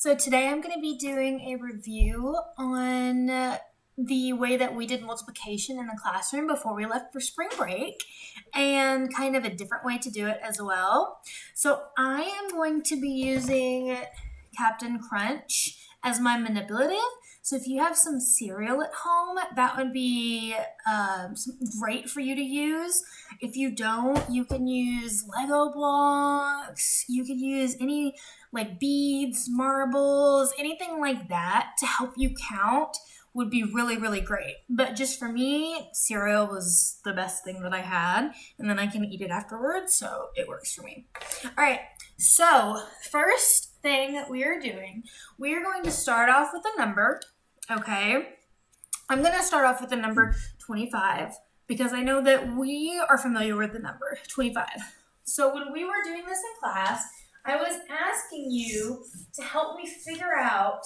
So today I'm going to be doing a review on the way that we did multiplication in the classroom before we left for spring break, and kind of a different way to do it as well. So I am going to be using Captain Crunch as my manipulative. So if you have some cereal at home, that would be great for you to use. If you don't, you can use Lego blocks. You could use any like beads, marbles, anything like that to help you count would be really, really great. But just for me, cereal was the best thing that I had, and then I can eat it afterwards, so it works for me. All right, so first thing that we are doing, we are going to start off with a number, okay? I'm going to start off with the number 25 because I know that we are familiar with the number 25. So when we were doing this in class, I was asking you to help me figure out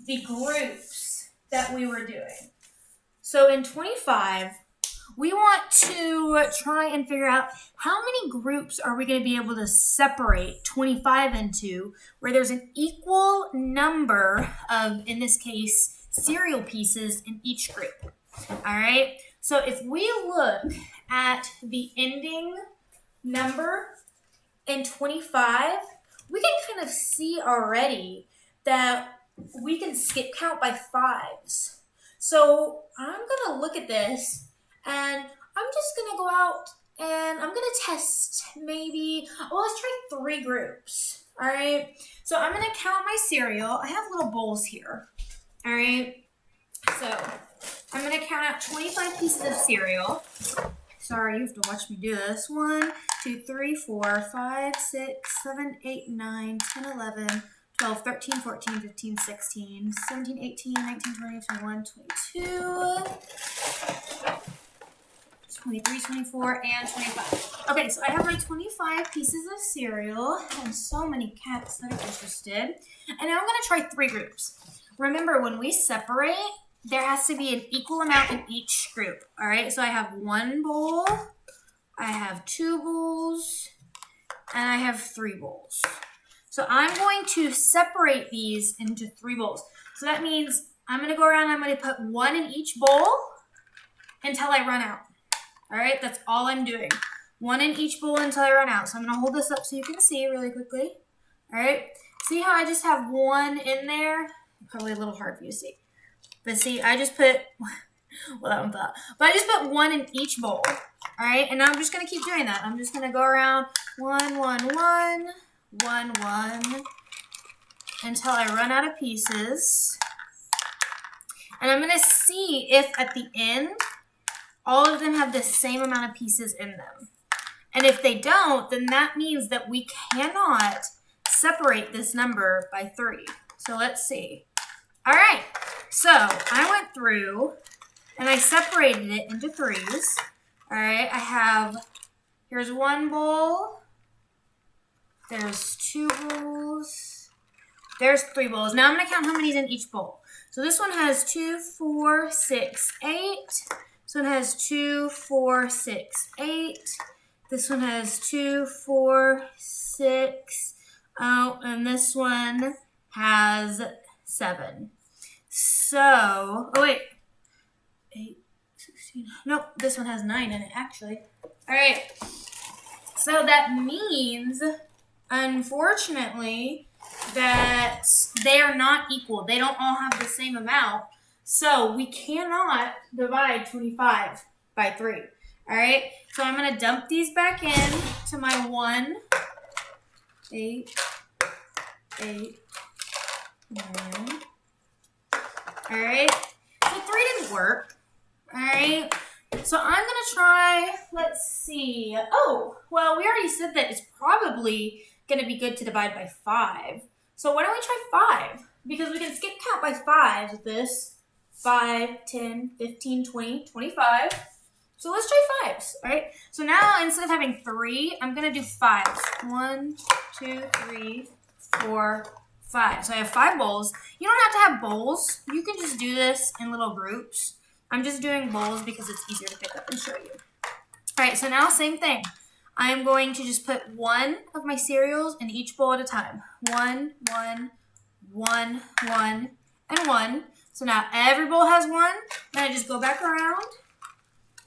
the groups that we were doing. So in 25, we want to try and figure out how many groups are we going to be able to separate 25 into where there's an equal number of, in this case, cereal pieces in each group. All right. So if we look at the ending number in 25, we can kind of see already that we can skip count by fives. So I'm going to look at this and I'm just going to go out and I'm going to test maybe, let's try 3 groups. All right. So I'm going to count my cereal. I have little bowls here. All right. So I'm going to count out 25 pieces of cereal. Sorry, you have to watch me do this. 1, 2, 3, 4, 5, 6, 7, 8, 9, 10, 11, 12, 13, 14, 15, 16, 17, 18, 19, 20, 21, 22, 23, 24, and 25. Okay, so I have my 25 pieces of cereal and so many cats that are interested. And now I'm going to try 3 groups. Remember, when we separate, there has to be an equal amount in each group. All right, so I have 1 bowl, I have 2 bowls, and I have 3 bowls. So I'm going to separate these into 3 bowls. So that means I'm going to go around and I'm going to put 1 in each bowl until I run out. All right, that's all I'm doing. 1 in each bowl until I run out. So I'm going to hold this up so you can see really quickly. All right, see how I just have 1 in there? Probably a little hard for you to see. But see, I just put, well, that one thought. But I just put 1 in each bowl. All right, and now I'm just going to keep doing that. I'm just going to go around 1, 1, 1, 1, 1, until I run out of pieces. And I'm going to see if at the end, all of them have the same amount of pieces in them. And if they don't, then that means that we cannot separate this number by 3. So let's see. All right. So I went through and I separated it into 3s. All right, here's 1 bowl. There's 2 bowls. There's 3 bowls. Now I'm going to count how many's in each bowl. So this one has 2, 4, 6, 8. This one has 2, 4, 6, 8. This one has 2, 4, 6. Oh, and this one has 7. So, oh wait, 8, 16, nope, this one has 9 in it, actually. All right, so that means, unfortunately, that they are not equal. They don't all have the same amount, so we cannot divide 25 by 3, all right? So I'm going to dump these back in to my 1, 8, 8, 9. All right, so 3 didn't work. All right, so I'm going to try, let's see. Oh, well, we already said that it's probably going to be good to divide by 5. So why don't we try 5? Because we can skip count by 5s with this. 5, 10, 15, 20, 25. So let's try 5s, all right? So now instead of having 3, I'm going to do 5s. 1, 2, 3, 4, 5. So I have 5 bowls. You don't have to have bowls. You can just do this in little groups. I'm just doing bowls because it's easier to pick up and show you. All right, so now same thing. I'm going to just put 1 of my cereals in each bowl at a time. 1, 1, 1, 1, and 1. So now every bowl has 1. Then I just go back around,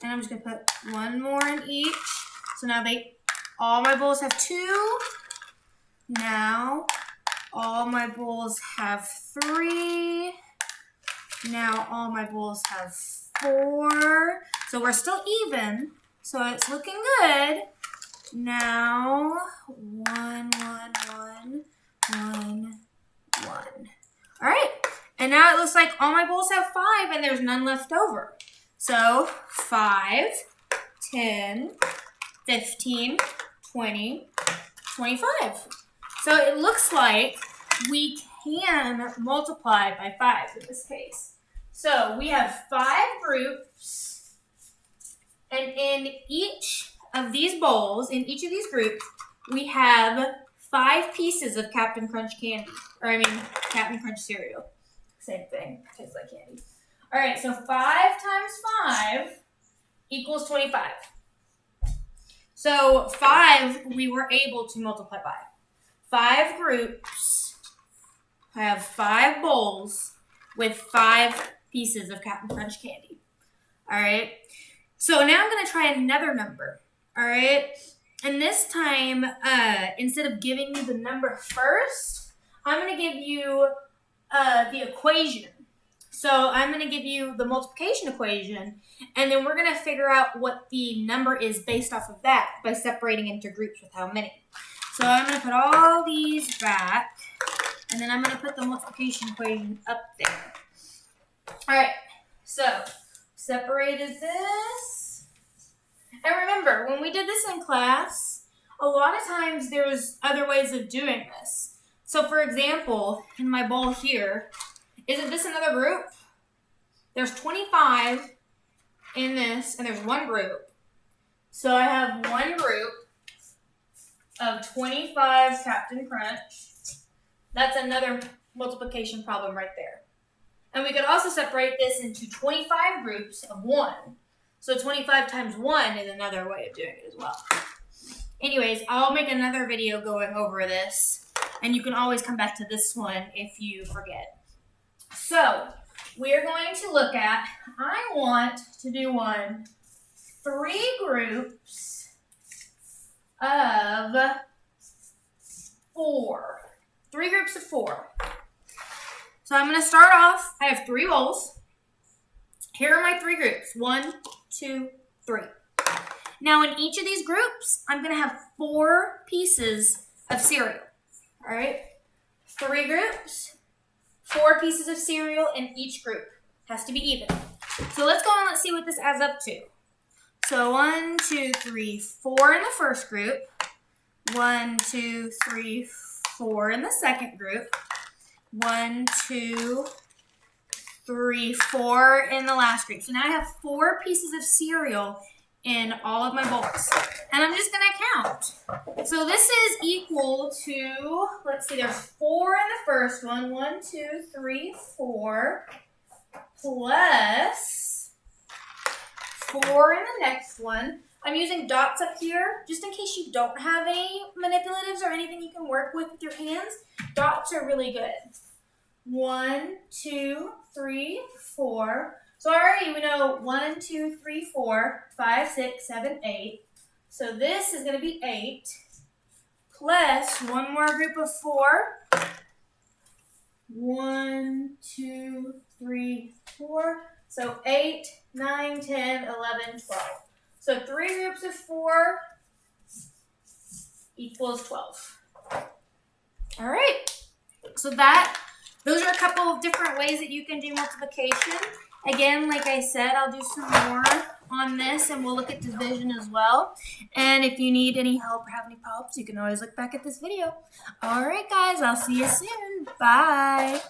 and I'm just going to put 1 more in each. So now all my bowls have 2. Now all my bowls have 3. Now all my bowls have 4. So we're still even. So it's looking good. Now 1, 1, 1, 1, 1. All right. And now it looks like all my bowls have 5 and there's none left over. So 5, 10, 15, 20, 25. So it looks like we can multiply by 5 in this case. So we have 5 groups, and in each of these bowls, in each of these groups, we have 5 pieces of Captain Crunch candy. Captain Crunch cereal. Same thing, tastes like candy. All right, so 5 times 5 equals 25. So 5 we were able to multiply by. 5 groups have 5 bowls with 5 pieces of Captain Crunch candy. All right. So now I'm going to try another number. All right. And this time, instead of giving you the number first, I'm going to give you the equation. So I'm going to give you the multiplication equation, and then we're going to figure out what the number is based off of that by separating into groups with how many. So I'm going to put all these back, and then I'm going to put the multiplication equation up there. All right, so separated this. And remember, when we did this in class, a lot of times there's other ways of doing this. So for example, in my bowl here, isn't this another group? There's 25 in this, and there's one group. So I have one group of 25 Captain Crunch. That's another multiplication problem right there. And we could also separate this into 25 groups of 1. So 25 times 1 is another way of doing it as well. Anyways, I'll make another video going over this, and you can always come back to this one if you forget. So we're going to look at, I want to do 3 groups of 4. 3 groups of 4. So I'm going to start off, I have 3 bowls. Here are my 3 groups, 1, 2, 3. Now in each of these groups, I'm going to have 4 pieces of cereal. All right, 3 groups, 4 pieces of cereal in each group. Has to be even. So let's go and let's see what this adds up to. So 1, 2, 3, 4 in the first group. 1, 2, 3, 4 in the second group. 1, 2, 3, 4 in the last group. So now I have 4 pieces of cereal in all of my bowls. And I'm just going to count. So this is equal to, let's see, there's 4 in the first one. 1, 2, 3, 4. Plus 4 in the next one. I'm using dots up here just in case you don't have any manipulatives or anything you can work with your hands. Dots are really good. 1, 2, 3, 4. So already we know 1, 2, 3, 4, 5, 6, 7, 8. So this is going to be 8 plus one more group of 4. 1, 2, 3, 4. So 8, 9, 10, 11, 12. So 3 groups of 4 equals 12. All right. So those are a couple of different ways that you can do multiplication. Again, like I said, I'll do some more on this, and we'll look at division as well. And if you need any help or have any problems, you can always look back at this video. All right, guys, I'll see you soon. Bye.